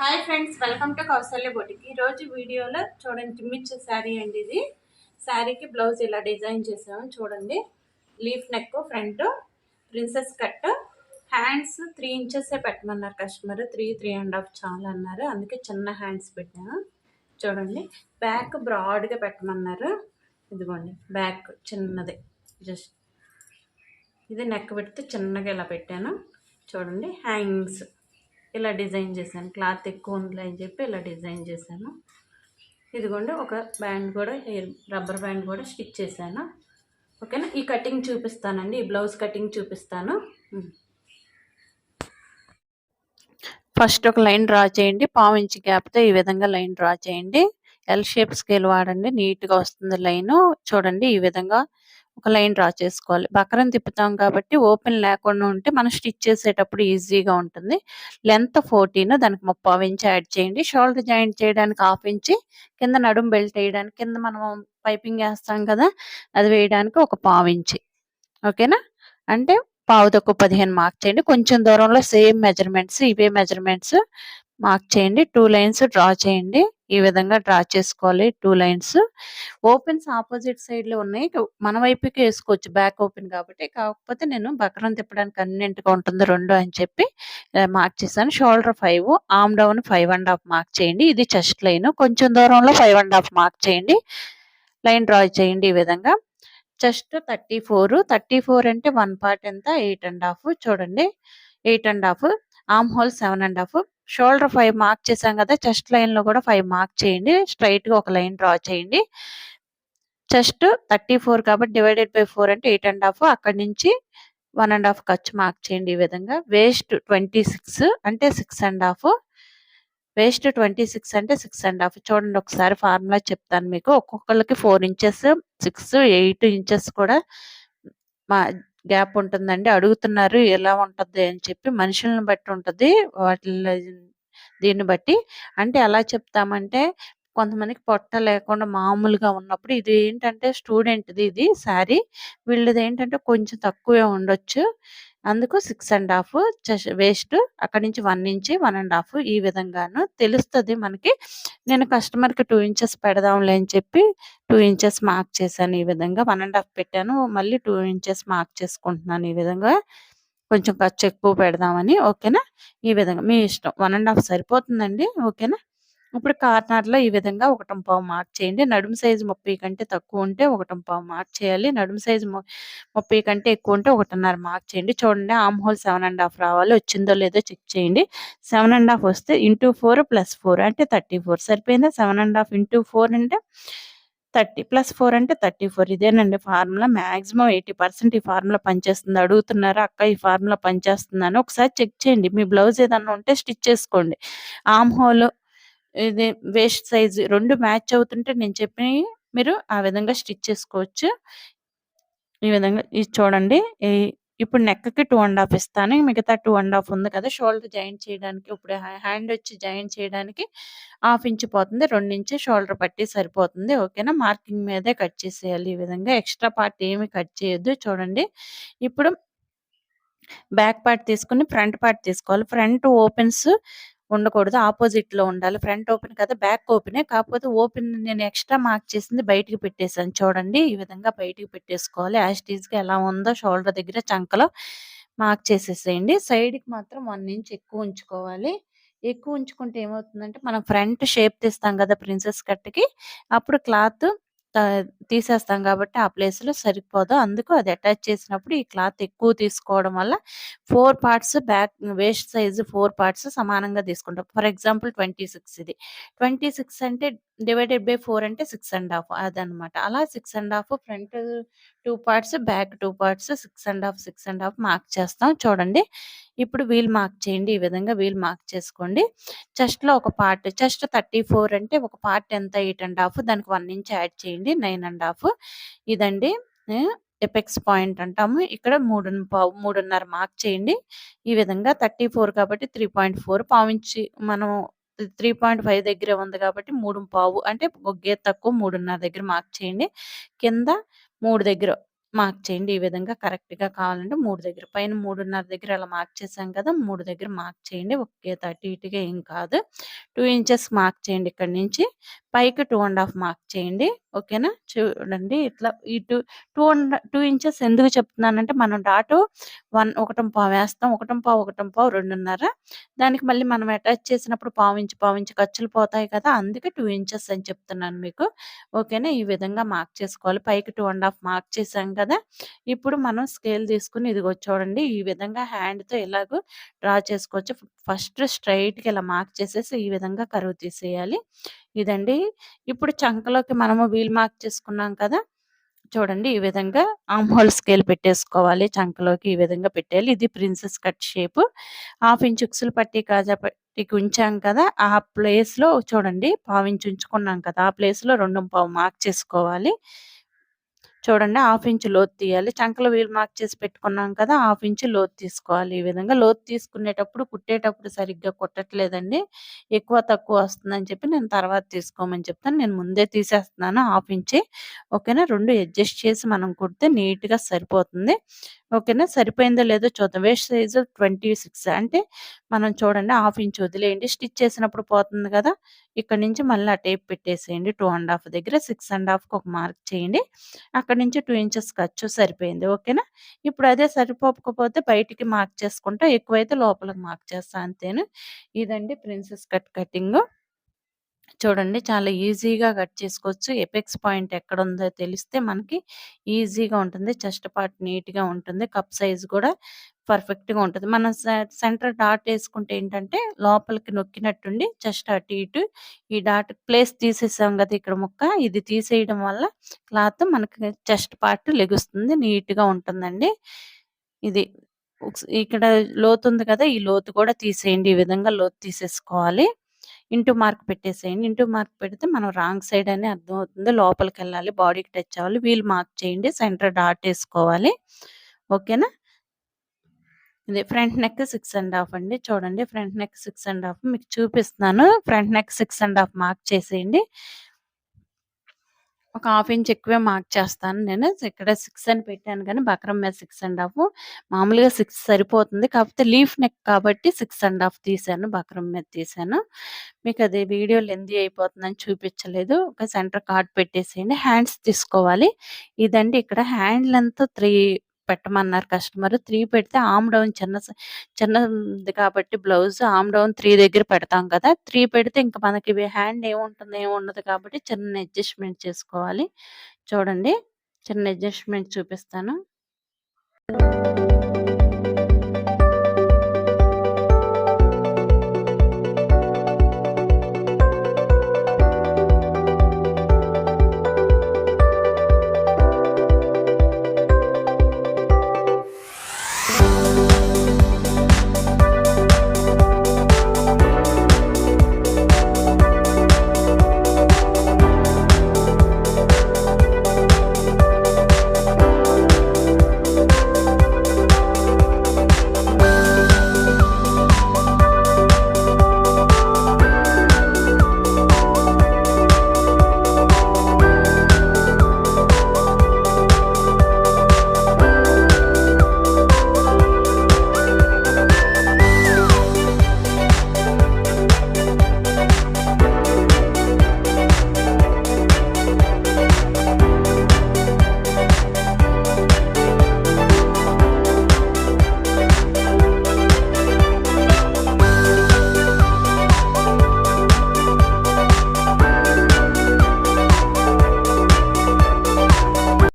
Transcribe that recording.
Hi friends, welcome to Kausalya boutique. ఈ రోజు వీడియోలో చూడండి, జిమ్మిచ్చే శారీ అండి. ఇది శారీకి బ్లౌజ్ ఇలా డిజైన్ చేసాము చూడండి. Leaf neck, front princess cut, hands 3 inches పెట్టమన్నారు కస్టమర్. 3.5 చాలా అన్నారు, అందుకే చిన్న హ్యాండ్స్ పెట్టాను చూడండి. బ్యాక్ బ్రాడ్గా పెట్టమన్నారు. ఇదిగోండి బ్యాక్ చిన్నది, జస్ట్ ఇది నెక్ పెడితే చిన్నగా ఇలా పెట్టాను చూడండి. హ్యాంగింగ్స్ ఇలా డిజైన్ చేశాను, క్లాత్ ఎక్కువ ఉంది అని చెప్పి ఇలా డిజైన్ చేశాను. ఇదిగోండి ఒక బ్యాండ్ కూడా, రబ్బర్ బ్యాండ్ కూడా స్టిచ్ చేశాను. ఓకేనా, ఈ కటింగ్ చూపిస్తానండి, ఈ బ్లౌజ్ కటింగ్ చూపిస్తాను. ఫస్ట్ ఒక లైన్ డ్రా చేయండి, 1/4 ఇంచ్ గ్యాప్తో ఈ విధంగా లైన్ డ్రా చేయండి. ఎల్ షేప్ స్కేల్ వాడండి, నీట్గా వస్తుంది లైను. చూడండి ఈ విధంగా ఒక లైన్ డ్రా చేసుకోవాలి. బకరం తిప్పుతాం కాబట్టి ఓపెన్ లేకుండా ఉంటే మనం స్టిచ్ చేసేటప్పుడు ఈజీగా ఉంటుంది. లెంత్ 14, దానికి 3/4 ఇంచ్ యాడ్ చేయండి. షోల్డర్ జాయింట్ చేయడానికి 1/2 ఇంచ్, కింద నడుం బెల్ట్ వేయడానికి, కింద మనం పైపింగ్ వేస్తాం కదా అది వేయడానికి ఒక 1/4 ఇంచ్. ఓకేనా, అంటే 15 మార్క్ చేయండి. కొంచెం దూరంలో సేమ్ మెజర్మెంట్స్, ఇవే మెజర్మెంట్స్ మార్క్ చేయండి. 2 లైన్స్ డ్రా చేయండి. ఈ విధంగా డ్రా చేసుకోవాలి 2 లైన్స్. ఓపెన్స్ ఆపోజిట్ సైడ్లో ఉన్నాయి, మన వైపుకి వేసుకోవచ్చు, బ్యాక్ ఓపెన్ కాబట్టి. కాకపోతే నేను బకరం తిప్పడానికి కన్వీనియంట్గా ఉంటుంది 2 అని చెప్పి మార్క్ చేశాను. షోల్డర్ 5, ఆర్మ్ డౌన్ 5.5 మార్క్ చేయండి. ఇది చెస్ట్ లైన్, కొంచెం దూరంలో 5.5 మార్క్ చేయండి. లైన్ డ్రా చేయండి ఈ విధంగా. చెస్ట్ 34 అంటే 1 పార్ట్ ఎంత, 8.5 చూడండి. 8.5, ఆర్మ్ హోల్ 7.5, షోల్డర్ 5 మార్క్ చేసాం కదా, చెస్ట్ లైన్ లో కూడా 5 మార్క్ చేయండి. స్ట్రైట్ గా ఒక లైన్ డ్రా చేయండి. చెస్ట్ 34 కాబట్టి డివైడెడ్ బై 4 అంటే 8.5, అక్కడి నుంచి 1.5 ఖర్చు మార్క్ చేయండి ఈ విధంగా. వేస్ట్ 26 అంటే 6.5, వేస్ట్ 26 అంటే 6.5. చూడండి ఒకసారి ఫార్ములా చెప్తాను మీకు. ఒక్కొక్కరికి 4 ఇంచెస్, 6, 8 ఇంచెస్ కూడా మా గ్యాప్ ఉంటుందండి. అడుగుతున్నారు ఎలా ఉంటుంది అని చెప్పి. మనుషులను బట్టి ఉంటుంది, వాటి దీన్ని బట్టి. అంటే ఎలా చెప్తామంటే, కొంతమందికి పొట్ట లేకుండా మామూలుగా ఉన్నప్పుడు, ఇది ఏంటంటే స్టూడెంట్ది ఇది శారీ, వీళ్ళది ఏంటంటే కొంచెం తక్కువే ఉండొచ్చు, అందుకు 6.5 వేస్ట్. అక్కడి నుంచి 1 ఇంచ్, 1.5 ఈ విధంగాను తెలుస్తుంది మనకి. నేను కస్టమర్కి 2 ఇంచెస్ పెడదాంలే అని చెప్పి 2 ఇంచెస్ మార్క్ చేశాను. ఈ విధంగా 1.5 పెట్టాను, మళ్ళీ 2 ఇంచెస్ మార్క్ చేసుకుంటున్నాను ఈ విధంగా, కొంచెం ఖర్చు ఎక్కువ పెడదామని. ఓకేనా, ఈ విధంగా మీ ఇష్టం, 1.5 సరిపోతుందండి. ఓకేనా, ఇప్పుడు కార్నర్లో ఈ విధంగా 1.5 మార్క్ చేయండి. నడుము సైజు 30 కంటే తక్కువ ఉంటే 1.5 మార్క్ చేయాలి. నడుము సైజు 30 కంటే ఎక్కువ ఉంటే 1.5 మార్క్ చేయండి. చూడండి, ఆర్మ్ హోల్ 7.5 రావాలి, వచ్చిందో లేదో చెక్ చేయండి. 7.5 వస్తే ఇంటూ 4 + 4 అంటే 34 సరిపోయిందా. 7.5 ఇంటూ 4 అంటే 30 + 4 అంటే 34. ఇదేనండి ఫార్ములా. మ్యాక్సిమం 80% ఈ ఫార్ములా పనిచేస్తుంది. అడుగుతున్నారు అక్క ఈ ఫార్ములా పనిచేస్తుందని, ఒకసారి చెక్ చేయండి. మీ బ్లౌజ్ ఏదన్నా ఉంటే స్టిచ్ చేసుకోండి. ఆర్మ్ హోల్, ఇది వేస్ట్ సైజ్ 2 మ్యాచ్ అవుతుంటే నేను చెప్పినవి మీరు ఆ విధంగా స్టిచ్ చేసుకోవచ్చు. ఈ విధంగా ఇది చూడండి. ఇప్పుడు నెక్కి 2.5 ఇస్తాను, మిగతా 2.5 ఉంది కదా షోల్డర్ జాయింట్ చేయడానికి. ఇప్పుడు హ్యాండ్ వచ్చి జాయింట్ చేయడానికి 1/2 ఇంచ్ పోతుంది, 2 ఇంచ్ షోల్డర్ పట్టి సరిపోతుంది. ఓకేనా, మార్కింగ్ మీదే కట్ చేసేయాలి. ఈ విధంగా ఎక్స్ట్రా పార్ట్ ఏమి కట్ చేయొద్దు. చూడండి, ఇప్పుడు బ్యాక్ పార్ట్ తీసుకుని ఫ్రంట్ పార్ట్ తీసుకోవాలి. ఫ్రంట్ ఓపెన్స్ ఉండకూడదు, ఆపోజిట్లో ఉండాలి. ఫ్రంట్ ఓపెన్ కదా, బ్యాక్ ఓపెనే, కాకపోతే ఓపెన్ నేను ఎక్స్ట్రా మార్క్ చేసింది బయటికి పెట్టేశాను. చూడండి ఈ విధంగా బయటికి పెట్టేసుకోవాలి. యాజ్ టీజ్గా ఎలా ఉందో షోల్డర్ దగ్గర చంకలో మార్క్ చేసేసేయండి. సైడ్కి మాత్రం 1 ఇంచ్ ఎక్కువ ఉంచుకోవాలి. ఎక్కువ ఉంచుకుంటే ఏమవుతుందంటే, మనం ఫ్రంట్ షేప్ తీస్తాం కదా ప్రిన్సెస్ కట్కి, అప్పుడు క్లాత్ తీసేస్తాం కాబట్టి ఆ ప్లేస్లో సరిపోదు. అందుకు అది అటాచ్ చేసినప్పుడు ఈ క్లాత్ ఎక్కువ తీసుకోవడం వల్ల 4 parts, back waste size 4 parts సమానంగా తీసుకుంటాం. ఫర్ ఎగ్జాంపుల్ 26, ఇది 26 అంటే డివైడెడ్ బై 4 అంటే 6.5 అదనమాట. అలా 6.5 front 2 parts, back 2 parts, 6.5 mark చేస్తాం. చూడండి, ఇప్పుడు వీల్ మార్క్ చేయండి. ఈ విధంగా వీల్ మార్క్ చేసుకోండి. చెస్ట్‌లో ఒక పార్ట్, చెస్ట్ 34 అంటే ఒక పార్ట్ ఎంత, 8.5, దానికి 1 ఇంచ్ యాడ్ చేయండి, 9.5. ఇదండి ఎపెక్స్ పాయింట్ అంటాము. ఇక్కడ 3.5 మార్క్ చేయండి. ఈ విధంగా 34 కాబట్టి 3.4, పావు ఇంచ్ మనం 3.5 దగ్గరే ఉంది కాబట్టి 3.5 అంటే ఒక గీత తక్కువ, 3.5 దగ్గర మార్క్ చేయండి. కింద 3 దగ్గర మార్క్ చేయండి. ఈ విధంగా కరెక్ట్‌గా కావాలంటే 3 దగ్గర పైన 3:30 దగ్గర అలా మార్క్ చేసాం కదా! 3 దగ్గర మార్క్ చేయండి. ఓకే. అటు ఇటుగా ఏం కాదు. 2 ఇంచెస్ మార్క్ చేయండి ఇక్కడి నుంచి. పైకి 2 ½ మార్క్ చేయండి. ఓకేనా? చూడండి ఇట్లా ఈ 2 ఇంచెస్ ఎందుకు చెప్తున్నానంటే మనం డాటు 1 వేస్తాం. 1 ½ 2:30 దానికి మళ్ళీ మనం అటాచ్ చేసినప్పుడు పావించి ఖర్చులు పోతాయి కదా! అందుకే 2 ఇంచెస్ అని చెప్తున్నాను మీకు. ఓకేనా? ఈ విధంగా మార్క్ చేసుకోవాలి. పైకి 2 ½ మార్క్ చేసాం కదా! ఇప్పుడు మనం స్కేల్ తీసుకొని ఇదిగో చూడండి ఈ విధంగా హ్యాండ్‌తో ఎలాగో డ్రా చేసుకోవచ్చు. ఫస్ట్ స్ట్రెయిట్‌గా ఇలా మార్క్ చేసేసి ఈ విధంగా కర్వ్ తీసేయాలి. ఇదండి. ఇప్పుడు చంకలోకి మనము వీల్ మార్క్ చేసుకున్నాం కదా! చూడండి ఈ విధంగా ఆర్మ్ హోల్ స్కేల్ పెట్టేసుకోవాలి. చంకలోకి ఈ విధంగా పెట్టేయాలి. ఇది ప్రిన్సెస్ కట్ షేపు. 1/2 ఇంచ్ ఉక్సులు పట్టి, కాజా పట్టీకి ఉంచాం కదా! ఆ ప్లేస్‌లో చూడండి పావించి ఉంచుకున్నాం కదా! ఆ ప్లేస్‌లో 2:15 మార్క్ చేసుకోవాలి. చూడండి 1/2 ఇంచ్ లోతు తీయాలి. చంకలో వీల్ మార్క్ చేసి పెట్టుకున్నాం కదా! 1/2 ఇంచ్ లోతు తీసుకోవాలి. ఈ విధంగా లోతు తీసుకునేటప్పుడు కుట్టేటప్పుడు సరిగ్గా కుట్టట్లేదండి. ఎక్కువ తక్కువ వస్తుందని చెప్పి నేను తర్వాత తీసుకోమని చెప్తాను. నేను ముందే తీసేస్తున్నాను 1/2 ఇంచే. ఓకేనా? 2 అడ్జస్ట్ చేసి మనం కుడితే నీట్‌గా సరిపోతుంది. ఓకేనా? సరిపోయిందో లేదో చూద్దాం. వేస్ట్ సైజు 26 అంటే మనం చూడండి 1/2 ఇంచ్ వదిలేయండి. స్టిచ్ చేసినప్పుడు పోతుంది కదా! ఇక్కడి నుంచి మళ్ళీ ఆ టేప్ పెట్టేసేయండి. 2 ½ దగ్గర 6 ½ ఒక మార్క్ చేయండి. అక్కడి నుంచి 2 ఇంచెస్ ఖర్చు సరిపోయింది. ఓకేనా? ఇప్పుడు అదే సరిపోకపోతే బయటికి మార్క్ చేసుకుంటా. ఎక్కువైతే లోపలికి మార్క్ చేస్తా అంతేను. ఇదండి ప్రిన్సెస్ కట్ కటింగు. చూడండి చాలా ఈజీగా కట్ చేసుకోవచ్చు. ఎపెక్స్ పాయింట్ ఎక్కడుందో తెలిస్తే మనకి ఈజీగా ఉంటుంది. చెస్ట్ పార్ట్ నీట్‌గా ఉంటుంది. కప్ సైజ్ కూడా పర్ఫెక్ట్‌గా ఉంటది. మనం సెంటర్ డాట్ ఏసుకుంటే ఏంటంటే లోపలికి నొక్కినట్టుండి చెస్ట్ అటు ఇటు ఈ డాట్ ప్లేస్ తీసేసాం గదా! ఇక్కడ ముక్క. ఇది తీసేయడం వల్ల క్లాత్ మనకి చెస్ట్ పార్ట్ లెగుస్తుంది. నీట్‌గా ఉంటుందండి. ఇది ఇక్కడ లోతుంది కదా! ఈ లోతు కూడా తీసేయండి. ఈ విధంగా లోతు తీసేసుకోవాలి. ఇంటూ మార్క్ పెట్టేసేయండి. ఇంటూ మార్క్ పెడితే మనం రాంగ్ సైడ్ అని అర్థమవుతుంది. లోపలికెళ్ళాలి. బాడీకి టచ్ అవ్వాలి. వీల్ మార్క్ చేయండి. సెంటర్ డాట్ ఏసుకోవాలి. ఓకేనా? ఇది ఫ్రంట్ నెక్ 6 ½ అండి. చూడండి ఫ్రంట్ నెక్ 6 ½ మీకు చూపిస్తున్నాను. ఫ్రంట్ నెక్ 6 ½ మార్క్ చేసేయండి. ఒక 1/2 ఇంచ్ ఎక్కువే మార్క్ చేస్తాను నేను. ఇక్కడ 6 అని పెట్టాను గానీ బక్రమ్ మీద 6 ½ మామూలుగా 6 సరిపోతుంది. కాకపోతే లీఫ్ నెక్ కాబట్టి 6 ½ తీశాను. బక్రమ్ మీద తీశాను. మీకది వీడియో లెంథీ అయిపోతుందని చూపించలేదు. ఒక సెంటర్ కార్డ్ పెట్టేసేయండి. హ్యాండ్స్ తీసుకోవాలి. ఇదండి ఇక్కడ హ్యాండ్ లెంత్ 3 పెట్టమన్నారు కస్టమర్. 3 పెడితే ఆర్మ్ డౌన్ చిన్నది కాబట్టి బ్లౌజ్ ఆర్మ్ డౌన్ 3 దగ్గర పెడతాం కదా! 3 పెడితే ఇంక మనకి హ్యాండ్ ఏముంటుంది, ఏముండదు కాబట్టి చిన్న అడ్జస్ట్‌మెంట్ చేసుకోవాలి. చూడండి చిన్న అడ్జస్ట్‌మెంట్ చూపిస్తాను.